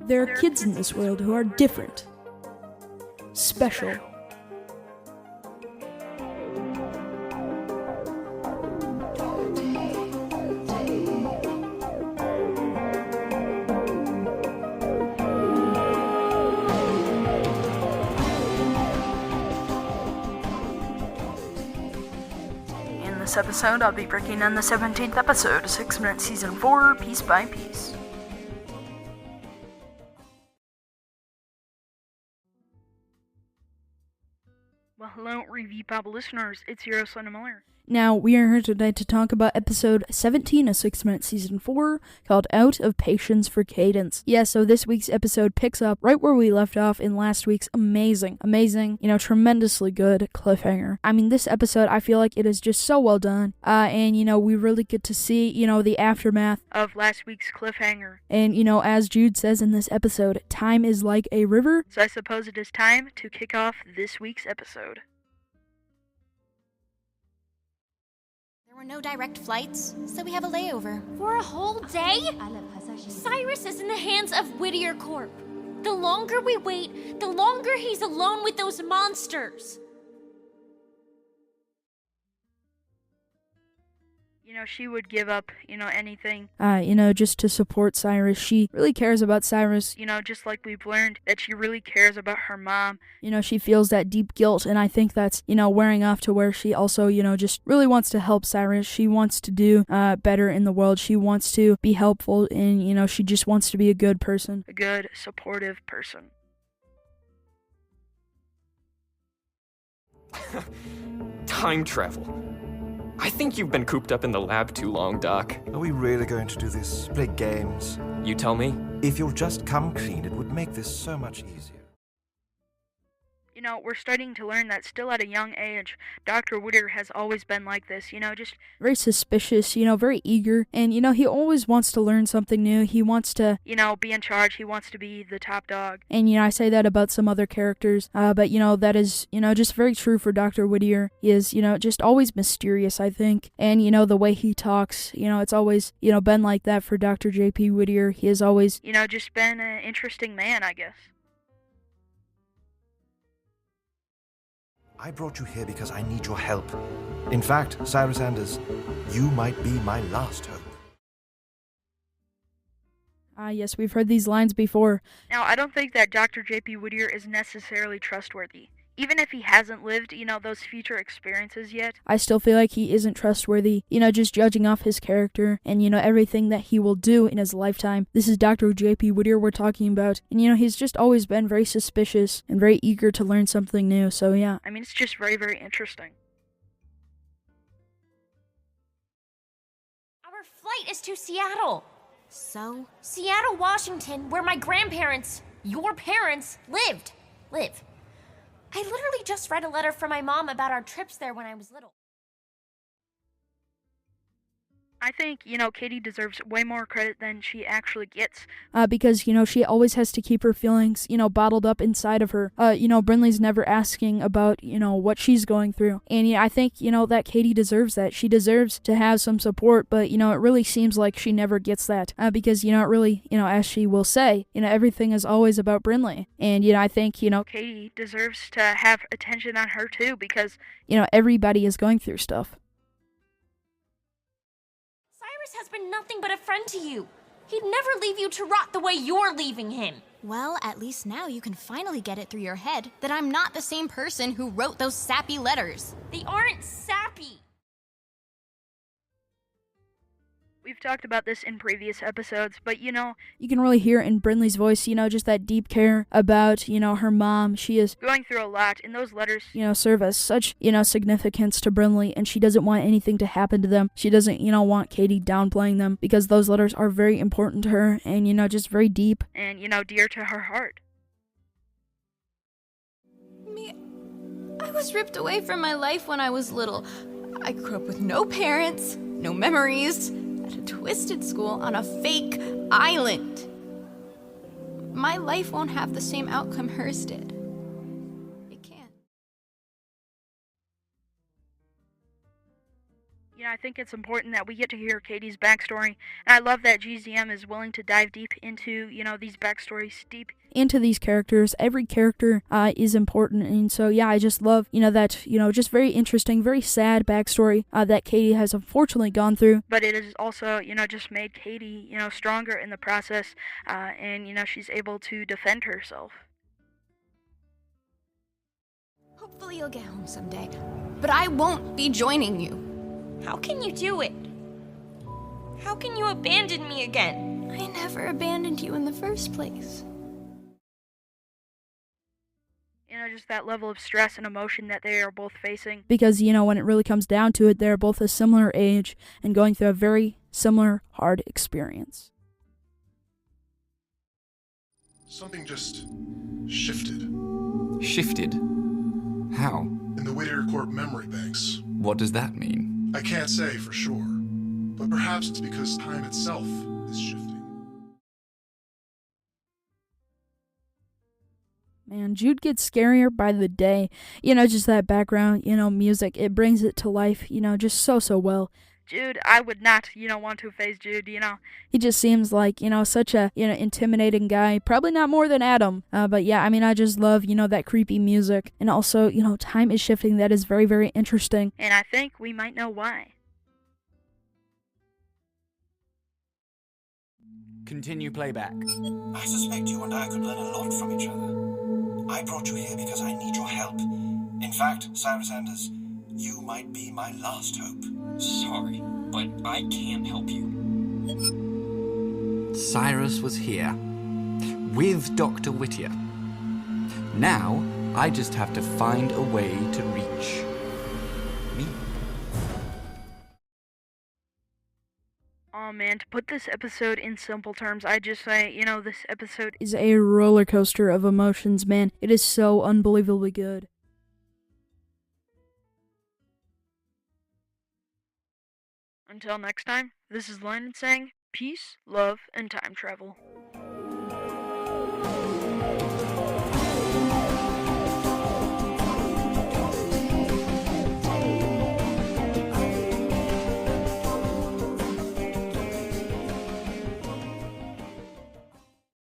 There are kids in this world who are different, special. In this episode, I'll be breaking down the 17th episode, 6 Minute Season 4, piece by piece. Well, hello, Review Pop listeners. It's Cyrus, Landon Mueller. Now, we are here today to talk about episode 17 of 6 Minute Season 4, called Out of Patience for Cadence. Yeah, so this week's episode picks up right where we left off in last week's amazing, tremendously good cliffhanger. I mean, this episode, I feel like it is just so well done, and, we really get to see, the aftermath Of last week's cliffhanger. And, as Jude says in this episode, time is like a river. So I suppose it is time to kick off this week's episode. There were no direct flights, so we have a layover. For a whole day? Cyrus is in the hands of Whittier Corp. The longer we wait, the longer he's alone with those monsters. She would give up, anything. Just to support Cyrus. She really cares about Cyrus. Just like we've learned that she really cares about her mom. She feels that deep guilt, and I think that's, wearing off to where she also, just really wants to help Cyrus. She wants to do better in the world. She wants to be helpful, and, she just wants to be a good person. A good, supportive person. Time travel. I think you've been cooped up in the lab too long, Doc. Are we really going to do this? Play games? You tell me. If you'll just come clean, it would make this so much easier. We're starting to learn that still at a young age, Dr. Whittier has always been like this, just very suspicious, very eager, and, he always wants to learn something new. He wants to, be in charge. He wants to be the top dog. And, I say that about some other characters, but, that is, just very true for Dr. Whittier. He is, just always mysterious, I think, and, the way he talks, it's always, been like that for Dr. J.P. Whittier. He has always, just been an interesting man, I guess. I brought you here because I need your help. In fact, Cyrus Anders, you might be my last hope. Yes, we've heard these lines before. Now, I don't think that Dr. J.P. Whittier is necessarily trustworthy. Even if he hasn't lived, those future experiences yet. I still feel like he isn't trustworthy, just judging off his character and, everything that he will do in his lifetime. This is Dr. J.P. Whittier we're talking about. And, he's just always been very suspicious and very eager to learn something new, so yeah. I mean, it's just very, very interesting. Our flight is to Seattle. So? Seattle, Washington, where my grandparents, your parents, live. I literally just read a letter from my mom about our trips there when I was little. I think, Katie deserves way more credit than she actually gets. Because, she always has to keep her feelings, bottled up inside of her. Brinley's never asking about, what she's going through. And, I think, that Katie deserves that. She deserves to have some support, but, it really seems like she never gets that. Because, it really, as she will say, everything is always about Brinley. And, I think, Katie deserves to have attention on her, too, because, everybody is going through stuff. Has been nothing but a friend to you. He'd never leave you to rot the way you're leaving him. Well, at least now you can finally get it through your head that I'm not the same person who wrote those sappy letters. They aren't sappy. We've talked about this in previous episodes, but you can really hear in Brinley's voice, just that deep care about, her mom. She is going through a lot, and those letters, serve as such, significance to Brinley, and she doesn't want anything to happen to them. She doesn't, want Katie downplaying them, because those letters are very important to her, and, just very deep. And, dear to her heart. I was ripped away from my life when I was little. I grew up with no parents, no memories, at a twisted school on a fake island. My life won't have the same outcome hers did. It can't. You know, I think it's important that we get to hear Katie's backstory, and I love that GZM is willing to dive deep into, these backstories, deep into these characters. Every character is important, and so yeah, I just love, that, just very interesting, very sad backstory that Katie has unfortunately gone through. But it has also, just made Katie, stronger in the process, and, she's able to defend herself. Hopefully you'll get home someday, but I won't be joining you. How can you do it? How can you abandon me again? I never abandoned you in the first place. Just that level of stress and emotion that they are both facing. Because, when it really comes down to it, they're both a similar age and going through a very similar hard experience. Something just shifted Shifted? How? in the Whittier Corp memory banks. What does that mean? I can't say for sure, but perhaps it's because time itself is shifting. Man, Jude gets scarier by the day. Just that background, music, it brings it to life, just so well. Jude, I would not, want to face Jude, He just seems like, such a, intimidating guy. Probably not more than Adam. But yeah, I just love, that creepy music. And also, time is shifting. That is very, very interesting. And I think we might know why. Continue playback. I suspect you and I could learn a lot from each other. I brought you here because I need your help. In fact, Cyrus Anders, you might be my last hope. Sorry, but I can't help you. Cyrus was here. With Dr. Whittier. Now, I just have to find a way to reach me. Oh man, to put this episode in simple terms, I'd just say, this episode Is a roller coaster of emotions, man. It is so unbelievably good. Until next time, this is Landon saying peace, love, and time travel.